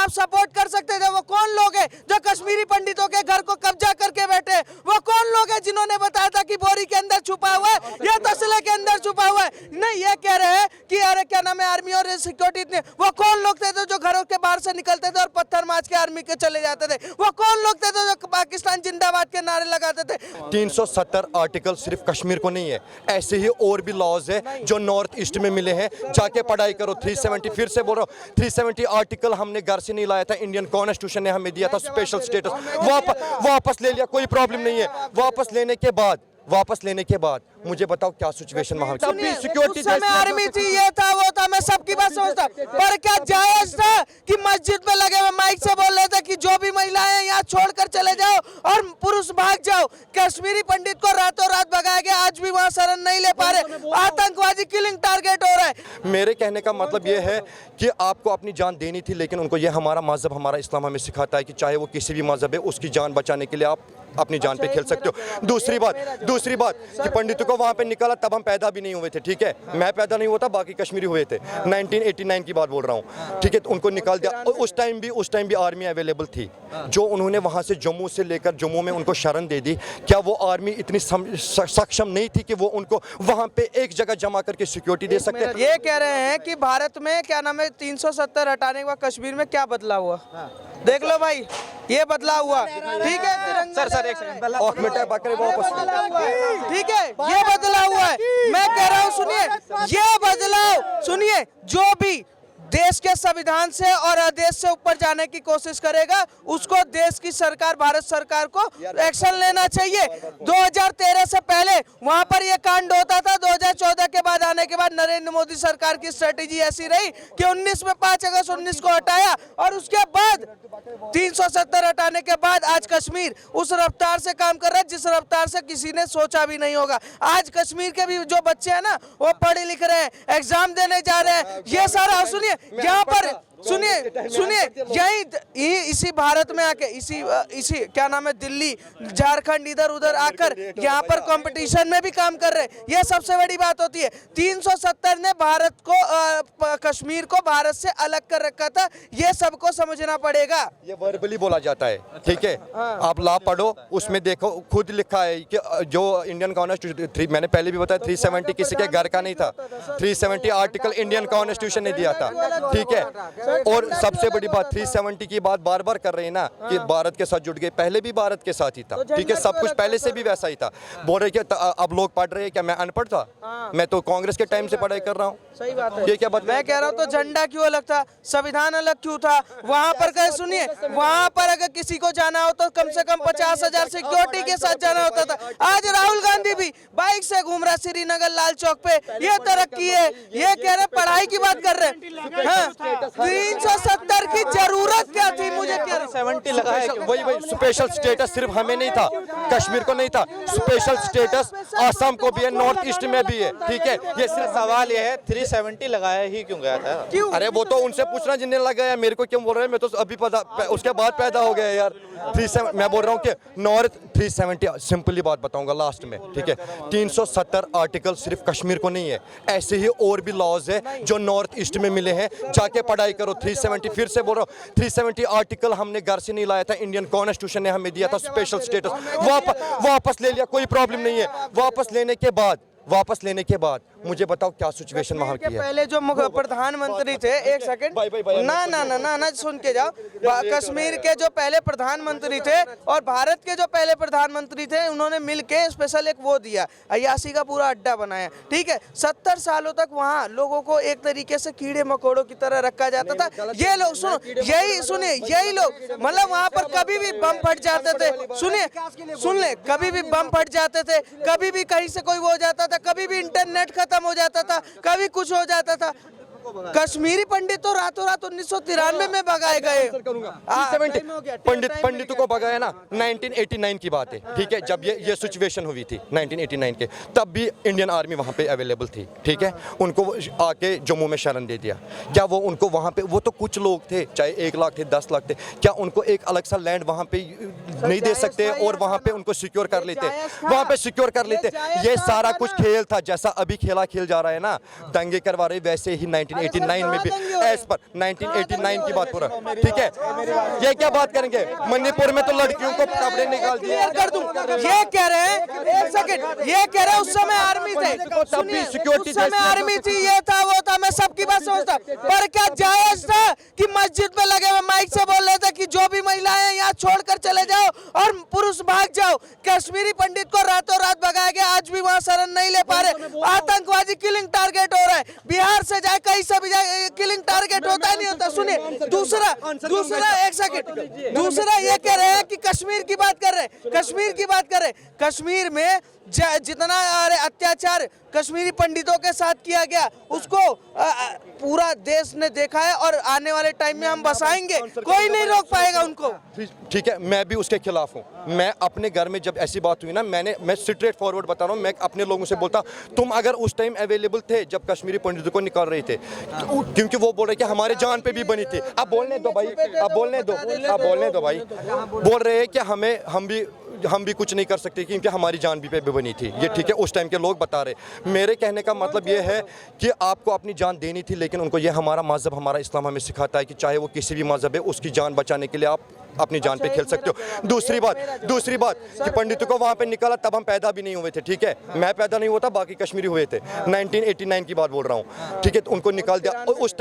आप सपोर्ट कर सकते थे। वो कौन लोग हैं जो कश्मीरी पंडितों के घर को कब्जा करके बैठे? वो कौन लोग हैं जिन्होंने बताया था कि बोरी के अंदर छुपा हुआ है या तसले के अंदर छुपा हुआ है? नहीं, ये कह रहे हैं कि अरे क्या नाम है, आर्मी और सिक्योरिटी इतने। वो कौन लोग थे जो घरों के बाहर से निकलते थे और पत्थर मार के आर्मी के चले जाते थे? वो कौन लोग थे जो पाकिस्तान जिंदाबाद के नारे लगाते थे? 370 आर्टिकल सिर्फ कश्मीर को नहीं है, ऐसे ही और भी लॉज है जो नॉर्थ ईस्ट में मिले हैं। जाके पढ़ाई करो। 370, फिर से बोल रहा हूँ, 370 आर्टिकल हमने घर से नहीं लाया था, इंडियन कॉन्स्टिट्यूशन ने हमें दिया था स्पेशल स्टेटस। वापस ले लिया, कोई प्रॉब्लम नहीं है। वापस लेने के बाद मुझे बताओ क्या सिचुएशन वहां तब भी सिक्योरिटी आर्मी थी, ये था वो था, मैं सबकी बात समझता, पर क्या जायज था कि मस्जिद में लगे हुए माइक से बोल रहे थे कि जो भी महिलाएं यहाँ छोड़कर चले जाओ और पुरुष भाग जाओ? कश्मीरी पंडित को रातों रात भगाया गया, आज भी वहाँ शरण नहीं ले पा रहे। आतंकवादी किलिंग टारगेट हो रहा है। मेरे कहने का मतलब ये है कि आपको अपनी जान देनी थी, लेकिन उनको ये हमारा मजहब, हमारा इस्लाम हमें सिखाता है कि चाहे वो किसी भी मजहब है, उसकी जान बचाने के लिए आप अपनी जान पे खेल सकते हो। दूसरी बात कि पंडितों को वहां पे निकाला तब हम पैदा भी नहीं हुए थे, ठीक है? मैं पैदा नहीं हुआ था, बाकी कश्मीरी हुए थे। 1989 की बात बोल रहा हूँ, ठीक है? तो उनको निकाल दिया। उस टाइम भी आर्मी अवेलेबल थी। जो उन्होंने वहां से जम्मू से लेकर जम्मू में उनको शरण दे दी, क्या वो आर्मी इतनी सक्षम नहीं थी कि वो उनको वहां पे एक जगह जमा करके सिक्योरिटी दे सकते? ये कह रहे हैं कि भारत में क्या नाम है 370 हटाने के बाद कश्मीर में क्या बदलाव हुआ? देख लो भाई, ये बदलाव हुआ, ठीक है? सर एक सेकंड, ठीक है, ये बदलाव हुआ है। मैं कह रहा हूँ, सुनिए, ये बदलाव सुनिए, जो भी देश के संविधान से और आदेश से ऊपर जाने की कोशिश करेगा, उसको देश की सरकार, भारत सरकार को एक्शन लेना चाहिए। 2013 से पहले वहां पर यह कांड होता था। 2014 के बाद आने के बाद नरेंद्र मोदी सरकार की स्ट्रेटेजी ऐसी रही कि 19 में 5 अगस्त 19 को हटाया और उसके बाद 370 हटाने के बाद आज कश्मीर उस रफ्तार से काम कर रहा है जिस रफ्तार से किसी ने सोचा भी नहीं होगा। आज कश्मीर के भी जो बच्चे हैं ना, वो पढ़े लिख रहे हैं, एग्जाम देने जा रहे हैं। ये सारा सुनिए, यहाँ पर सुनिए यही इसी भारत में आके इसी क्या नाम है, दिल्ली, झारखंड, इधर उधर आकर यहाँ पर कंपटीशन में भी काम कर रहे हैं। ये सबसे बड़ी बात होती है। 370 ने भारत को, कश्मीर को भारत से अलग कर रखा था, ये सबको समझना पड़ेगा। ये वर्बली बोला जाता है, ठीक है? आप ला पढ़ो, उसमें देखो, खुद लिखा है कि जो इंडियन कॉन्स्टिट्यूशन, मैंने पहले भी बताया 370 किसी के घर का नहीं था। 370 आर्टिकल इंडियन कॉन्स्टिट्यूशन ने दिया था, ठीक है? और सबसे बड़ी बात, 370 की बात बार बार कर रहे हैं ना कि भारत के साथ जुड़ गए, पहले भी भारत के साथ ही था, ठीक है? सब कुछ पहले से भी वैसा ही था। बोल रहे कि अब लोग पढ़ रहे हैं, क्या मैं अनपढ़ था? मैं तो कांग्रेस के टाइम से पढ़ाई कर रहा हूँ। सही बात है। ये क्या बात? मैं कह रहा हूँ, तो झंडा क्यों अलग था, संविधान अलग क्यों था? वहाँ पर कहे, सुनिए, वहाँ पर अगर किसी को जाना हो तो कम से कम 50,000 सिक्योरिटी के साथ जाना होता था। आज राहुल गांधी भी बाइक से घूम रहा श्रीनगर लाल चौक पे। ये तरक्की है। ये कह रहे पढ़ाई की बात कर रहे हैं। 370 की जरूरत क्या थी? मुझे क्या 70 लगा है? वही स्पेशल स्टेटस सिर्फ हमें नहीं था, कश्मीर को नहीं था। स्पेशल स्टेटस आसाम को भी है, नॉर्थ ईस्ट में भी है, ठीक है? ये सिर्फ सवाल ये है, 370 लगाया ही क्यों गया था? क्यों? अरे वो तो उनसे पूछना जिन्हें लगाया, मेरे को क्यों बोल रहे हैं? मैं तो अभी उसके बाद पैदा हो गया यार। 37 मैं बोल रहा हूँ कि नॉर्थ 370, सिंपली बात बताऊंगा लास्ट में, ठीक है? 370 आर्टिकल सिर्फ कश्मीर को नहीं है, ऐसे ही और भी लॉज है जो नॉर्थ ईस्ट में मिले हैं। जाके पढ़ाई करो। 370, फिर से बोल रहा हूँ, 370 आर्टिकल हमने घर से नहीं लाया था, इंडियन कॉन्स्टिट्यूशन ने हमें दिया था स्पेशल स्टेटस। वापस ले लिया, कोई प्रॉब्लम नहीं है। वापस लेने के बाद मुझे बताओ क्या सिचुएशन वहां की है? पहले जो प्रधानमंत्री थे, एक सेकंड, ना सुन के जाओ। कश्मीर के जो पहले प्रधानमंत्री थे और भारत के जो पहले प्रधानमंत्री थे, उन्होंने मिलके स्पेशल एक वो दिया, अय्यासी का पूरा अड्डा बनाया, ठीक है? 70 सालों तक वहाँ लोगों को एक तरीके से कीड़े मकोड़ों की तरह रखा जाता था। ये लोग यही लोग मतलब वहाँ पर कभी भी बम फट जाते थे। सुन ले, कभी भी बम फट जाते थे, कभी भी कहीं से कोई वो हो जाता था, कभी भी इंटरनेट खत्म हो जाता था, कभी कुछ हो जाता था। कश्मीरी पंडित तो रातों रात 1993 में भगाए गए। पंडितों को भगाया ना, 1989 की बात है, ठीक है? जब ये सिचुएशन हुई थी 1989 के, तब भी इंडियन आर्मी वहाँ पे अवेलेबल थी, ठीक है? उनको आके जम्मू में शरण दे दिया। क्या वो उनको वहाँ पे, वो तो कुछ लोग थे, चाहे 1 लाख थे, 10 लाख थे, क्या उनको एक अलग सा लैंड वहाँ पे नहीं दे सकते और वहाँ पे उनको सिक्योर कर लेते? वहाँ पे सिक्योर कर लेते। ये सारा कुछ खेल था, जैसा अभी खेल जा रहा है ना, दंगे करवा रहे, वैसे ही 1989 1989 में भी एज पर 1989 की बात पूरा, ठीक है। ये क्या बात करेंगे, मणिपुर में तो लड़कियों को कपड़े निकाल दिए। क्लियर कर दूं, ये कह रहे हैं, एक सेकंड, ये कह रहे हैं उस समय आर्मी थे, सुनिए, सिक्योरिटी उस समय आर्मी थी, ये था वो था, मैं सबकी बात समझता, पर क्या जायज था कि मस्जिद में लगे हुए माइक से बोल रहे थे कि जो भी महिलाएं यहाँ छोड़कर चले जाओ और पुरुष भाग जाओ। कश्मीरी पंडित को रातों रात भगाया गया, आज भी वहाँ शरण नहीं ले पा रहे। आतंकवादी किलिंग टारगेट हो रहा है, बिहार से जाए कहीं से भी जाए किलिंग टारगेट होता नहीं होता। सुनिए, दूसरा एक सेकंड, दूसरा ये कह रहे हैं कि कश्मीर की बात कर रहे हैं, कश्मीर की बात कर रहे हैं। कश्मीर में जितना अत्याचार कश्मीरी पंडितों के साथ किया गया उसको पूरा देश ने देखा है और आने वाले टाइम में हम बसाएंगे, कोई नहीं रोक पाएगा उनको। ठीक है, मैं भी उसके खिलाफ हूँ। मैं अपने घर में जब ऐसी बात हुई ना, मैं स्ट्रेट फॉरवर्ड बता रहा हूँ, मैं अपने लोगों से बोलता तुम अगर उस टाइम अवेलेबल थे जब कश्मीरी पंडितों को निकाल रहे थे, क्योंकि वो बोल रहे कि हमारे जान पे भी बनी थी। अब बोलने दो भाई, अब बोलने दो भाई। बोल रहे हैं कि हम भी कुछ नहीं कर सकते क्योंकि हमारी जान भी पे बनी थी। ये ठीक है, उस टाइम के लोग बता रहे। मेरे कहने का मतलब ये है कि आपको अपनी जान देनी थी, लेकिन उनको ये हमारा मज़हब, हमारा इस्लाम हमें सिखाता है कि चाहे वो किसी भी मज़हब है, उसकी जान बचाने के लिए आप अपनी जान पे खेल सकते हो। दूसरी बात कि पंडितों को वहाँ पे निकाला तब हम पैदा भी नहीं हुए थे, ठीक है। मैं पैदा नहीं हुआ था, बाकी कश्मीरी हुए थे। 1989 की बात बोल रहा हूँ, ठीक है। तो उनको निकाल दिया और उस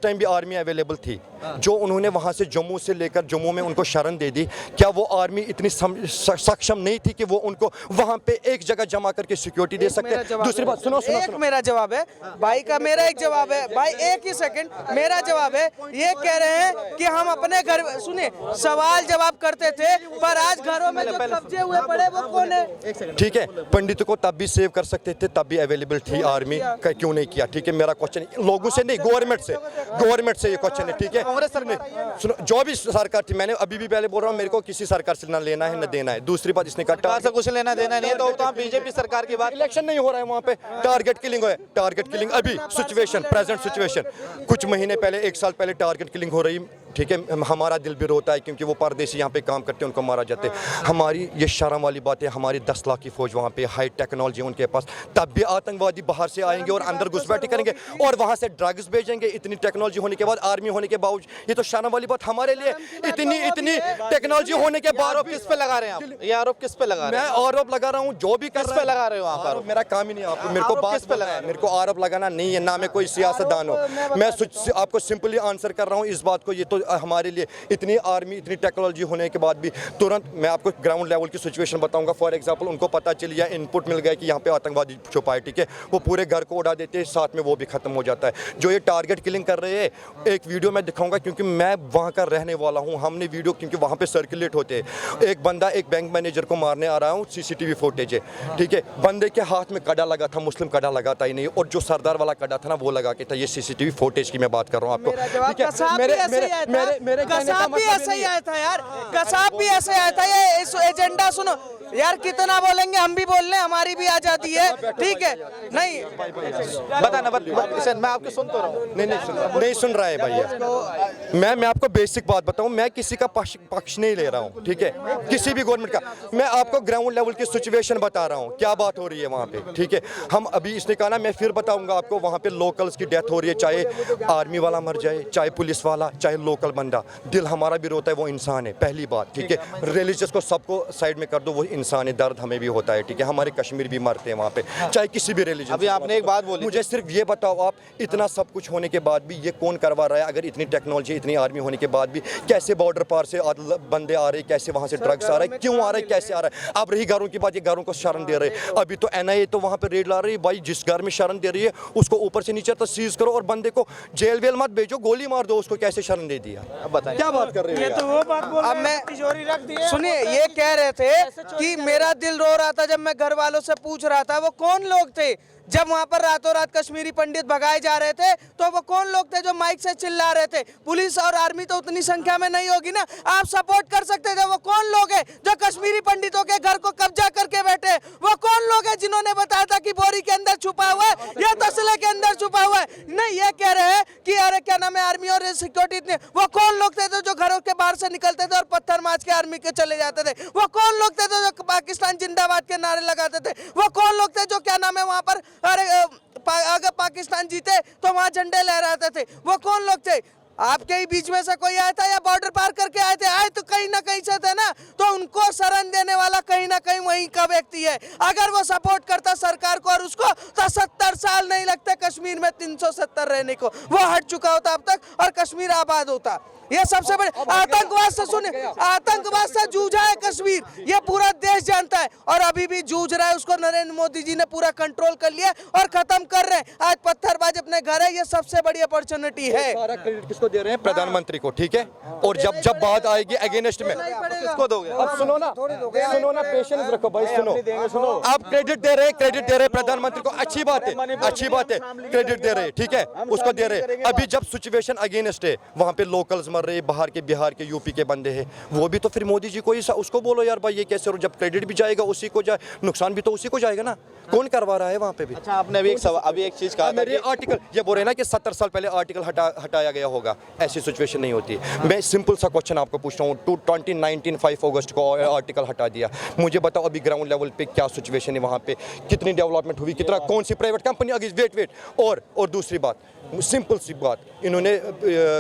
टाइम भी आर्मी अवेलेबल थी। जो उन्होंने वहाँ से जम्मू से लेकर जम्मू में उनको शरण दे दी, क्या वो आर्मी इतनी सक्षम नहीं थी कि वो उनको वहाँ पे एक जगह जमा करके सिक्योरिटी दे सकते? दूसरी बात सुनो, मेरा जवाब है भाई का, मेरा एक जवाब है भाई, एक ही सेकंड, मेरा जवाब है। ये कह रहे हैं कि हम अपने घर, सुनिए, सवाल जवाब करते थे, पर आज घरों में जो कब्जे हुए पड़े वो कौन है? ठीक है, पंडितों को तब भी सेव कर सकते थे, तब भी अवेलेबल थी आर्मी, क्यों नहीं किया? ठीक है, मेरा क्वेश्चन लोगों से नहीं, गवर्नमेंट से ये क्वेश्चन है, ठीक है। कांग्रेस सर ने सुनो, जो भी सरकार थी, मैंने अभी भी पहले बोल रहा हूँ, मेरे को किसी सरकार से ना लेना है ना देना है। दूसरी बात, इसने कहा से कुछ लेना देना नहीं है, तो बीजेपी सरकार की बात, इलेक्शन नहीं हो रहा है वहाँ पे, टारगेट किलिंग है, टारगेट किलिंग अभी प्रेजेंट सिचुएशन, कुछ महीने पहले, 1 साल पहले टारगेट किलिंग हो रही, ठीक है। हमारा दिल भी रोता है क्योंकि वो परदेसी यहाँ पे काम करते हैं, उनको मारा जाते हैं। हमारी ये शर्म वाली बात है, हमारी 10 लाख की फौज वहाँ पे, हाई टेक्नोलॉजी उनके पास, तब भी आतंकवादी बाहर से आएंगे और अंदर घुसपैठी करेंगे और वहाँ से ड्रग्स भेजेंगे। इतनी टेक्नोलॉजी होने के बाद, आर्मी होने के बावजूद, ये तो शर्म वाली बात हमारे लिए। इतनी टेक्नोलॉजी होने के बाद किस पे लगा रहे हैं आप? ये आरोप किस पे लगा रहे हैं? मैं आरोप लगा रहा हूँ, जो भी किस पे लगा रहे हो आप? मेरा काम ही नहीं, आपको मेरे को बात पे लगा, मेरे को आरोप लगाना नहीं है, ना मैं कोई सियासतदान हूँ। मैं आपको सिंपली आंसर कर रहा हूँ इस बात को। ये तो हमारे लिए इतनी आर्मी, इतनी टेक्नोलॉजी होने के बाद भी तुरंत मैं आपको ग्राउंड लेवल की सिचुएशन बताऊंगा। फॉर एग्जांपल, उनको पता चल गया, इनपुट मिल गया कि यहाँ पे आतंकवादी छुपा है, ठीक है, वो पूरे घर को उड़ा देते हैं, साथ में वो भी खत्म हो जाता है। जो ये टारगेट किलिंग कर रहे हैं, एक वीडियो मैं दिखाऊंगा क्योंकि मैं वहाँ का रहने वाला हूँ। हमने वीडियो, क्योंकि वहाँ पे सर्कुलेट होते हैं, एक बंदा एक बैंक मैनेजर को मारने आ रहा हूँ, CCTV फुटेज है, ठीक है। बंदे के हाथ में कड़ा लगा था, मुस्लिम कड़ा लगाता ही नहीं, और जो सरदार वाला कड़ा था ना, वो लगा के था। ये CCTV फुटेज की मैं बात कर रहा हूँ आपको, ठीक है। मेरे था यार, कसाब भी ऐसे आया था। ये एजेंडा सुनो यार, कितना बोलेंगे, हम भी बोल रहे हैं, हमारी भी आजादी है, ठीक है। नहीं बताना, मैं आपको सुन तो रहा हूँ। नहीं सुन रहा है भैया। मैं आपको बेसिक बात बताऊं, मैं किसी का पक्ष नहीं ले रहा हूं, ठीक है, किसी भी गवर्नमेंट का। मैं आपको ग्राउंड लेवल की सिचुएशन बता रहा हूं, क्या बात हो रही है वहां पे, ठीक है। हम अभी, इसने कहा ना, मैं फिर बताऊंगा आपको, वहां पे लोकल्स की डेथ हो रही है, चाहे आर्मी वाला मर जाए, चाहे पुलिस वाला, चाहे लोकल बंदा, दिल हमारा भी रोता है, वो इंसान है, पहली बात, ठीक है। रिलीजियस को सबको साइड में कर दो, वो इंसान है, दर्द हमें भी होता है, ठीक है। हमारे कश्मीर भी मरते हैं वहाँ पे, चाहे किसी भी रिलीजन। अभी आपने एक बात बोली, मुझे सिर्फ ये बताओ, आप इतना सब कुछ होने के बाद भी ये कौन करवा रहा है? अगर इतनी टेक्नोलॉजी, इतनी आर्मी होने के बाद भी कैसे बॉर्डर पार से बंदे आ रहे, कैसे वहाँ से ड्रग्स आ रहे, क्यों आ रहे, कैसे आ रहा है? अब रही घरों की बात, ये घरों को शरण दे रहे हैं। अभी तो NIA तो वहाँ पे रेड ला रही है, भाई जिस घर में शरण दे रही है उसको ऊपर से नीचे तक सीज करो और बंदे को जेल वेल मत भेजो, गोली मार दो उसको। कैसे शरण दे दिया? अब बताइए, क्या बात कर रहे हैं? तो वो बात बोल रहे हैं, मैं तिजोरी रख दी। सुनिए, ये कह रहे थे कि मेरा दिल रो रहा था जब मैं घर वालों से पूछ रहा था वो कौन लोग थे जब वहां पर रातों रात कश्मीरी पंडित भगाए जा रहे थे, तो वो कौन लोग थे जो माइक से चिल्ला रहे थे? पुलिस और आर्मी तो उतनी संख्या में नहीं होगी ना, आप सपोर्ट कर सकते थे। वो कौन लोग हैं जो कश्मीरी पंडितों के घर को कब्जा करके बैठे? वो कौन लोग हैं जिन्होंने बताया था कि बोरी के अंदर छुपा हुआ है या तसले के अंदर छुपा हुआ है? नहीं, ये कह रहे हैं कि अरे क्या नाम है, आर्मी और सिक्योरिटी इतने। वो कौन लोग थे जो घरों के बाहर से निकलते थे और पत्थर मार के आर्मी के चले जाते थे? वो कौन लोग थे जो पाकिस्तान जिंदाबाद के नारे लगाते थे? वो कौन लोग थे जो क्या नाम है वहां पर अरे अगर पाकिस्तान जीते तो वहां झंडे लहराते थे। वो कौन लोग थे? आपके ही बीच में से कोई आया था या बॉर्डर पार करके आए थे? आए तो कहीं ना कहीं से थे ना, तो उनको शरण देने वाला कहीं ना कहीं वहीं का व्यक्ति है। अगर वो सपोर्ट करता सरकार को और उसको, तो 70 साल नहीं लगते कश्मीर में 370 रहने को। वो हट चुका होता अब तक और कश्मीर आबाद होता। ये सबसे बड़े आतंकवाद से, सुनिए, आतंकवाद से जूझा है कश्मीर, ये पूरा देश जानता है और अभी भी जूझ रहा है। उसको नरेंद्र मोदी जी ने पूरा कंट्रोल कर लिया और खत्म कर रहे हैं। आज पत्थरबाज अपने घर है, ये सबसे बड़ी अपॉर्चुनिटी है। सारा क्रेडिट किसको दे रहे हैं? प्रधानमंत्री को, ठीक है। और जब बात आएगी अगेंस्ट में, किसको दोगे? अब सुनो ना, पेशेंस रखो भाई, सुनो। आप क्रेडिट दे रहे हैं प्रधानमंत्री को, अच्छी बात है, क्रेडिट दे रहे हैं, ठीक है, उसको दे रहे हैं। अभी जब सिचुएशन अगेंस्ट है, वहाँ पे लोकल्स मर रहे, बाहर के, बिहार के, यूपी के बंदे हैं, वो भी तो फिर मोदी जी को ही उसको बोलो यार भाई ये कैसे, जब क्रेडिट भी जाएगा उसी को जाए, नुकसान भी तो उसी को जाएगा ना। कौन करवा रहा है वहाँ पे भी? अच्छा, आपने अभी एक चीज कहा था मेरे कि आर्टिकल ये बोल रहे हैं ना कि 70 साल पहले आर्टिकल हटाया गया होगा, ऐसी सिचुएशन नहीं होती। मैं सिंपल सा क्वेश्चन आपको पूछ रहा हूँ, 2019 5 अगस्त को आर्टिकल हटा दिया, मुझे बताओ अभी ग्राउंड लेवल पे क्या सिचुएशन है वहाँ पे, कितनी डेवलपमेंट हुई, कितना, कौन सी प्राइवेट कंपनी आगे, वेट और दूसरी बात, सिंपल सी बात, इन्होंने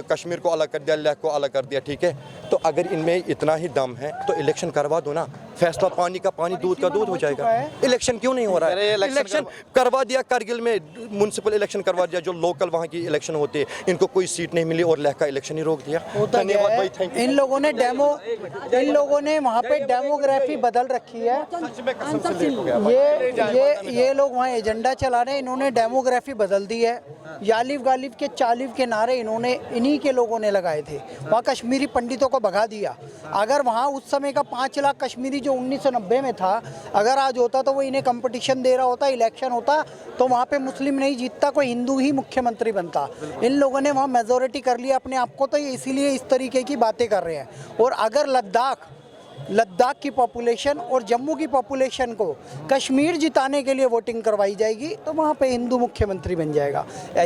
कश्मीर को अलग कर दिया, लेह को अलग कर दिया, ठीक है। तो अगर इनमें इतना ही दम है तो इलेक्शन करवा दो ना, फैसला पानी का पानी, दूध का दूध हो जाएगा। इलेक्शन क्यों नहीं हो रहा है? इलेक्शन करवा दिया, करगिल में म्युनिसिपल इलेक्शन करवा दिया, जो लोकल वहाँ की इलेक्शन होते हैं, इनको कोई सीट नहीं मिली और लेह का इलेक्शन ही रोक दिया। धन्यवाद भाई, थैंक यू। इन लोगों ने वहाँ पे डेमोग्राफी बदल रखी है। ये लोग वहाँ एजेंडा चला रहे हैं, इन्होंने डेमोग्राफी बदल दी है। यालिफ गालिफ के चालिफ के नारे इन्हीं के लोगों ने लगाए थे, वहाँ कश्मीरी पंडितों को भगा दिया। अगर वहाँ उस समय का 5 लाख कश्मीरी जो 1990 में था, अगर आज होता तो वो इन्हें कंपटीशन दे रहा होता, इलेक्शन होता, तो वहाँ पे मुस्लिम नहीं जीतता, कोई हिंदू ही मुख्यमंत्री बनता। इन लोगों ने वहाँ मेजोरिटी कर लिया अपने आप को, तो ये इसीलिए इस तरीके की बातें कर रहे हैं। और अगर लद्दाख की पॉपुलेशन और जम्मू की पॉपुलेशन को कश्मीर जिताने के लिए वोटिंग करवाई जाएगी तो वहाँ पे हिंदू मुख्यमंत्री बन जाएगा।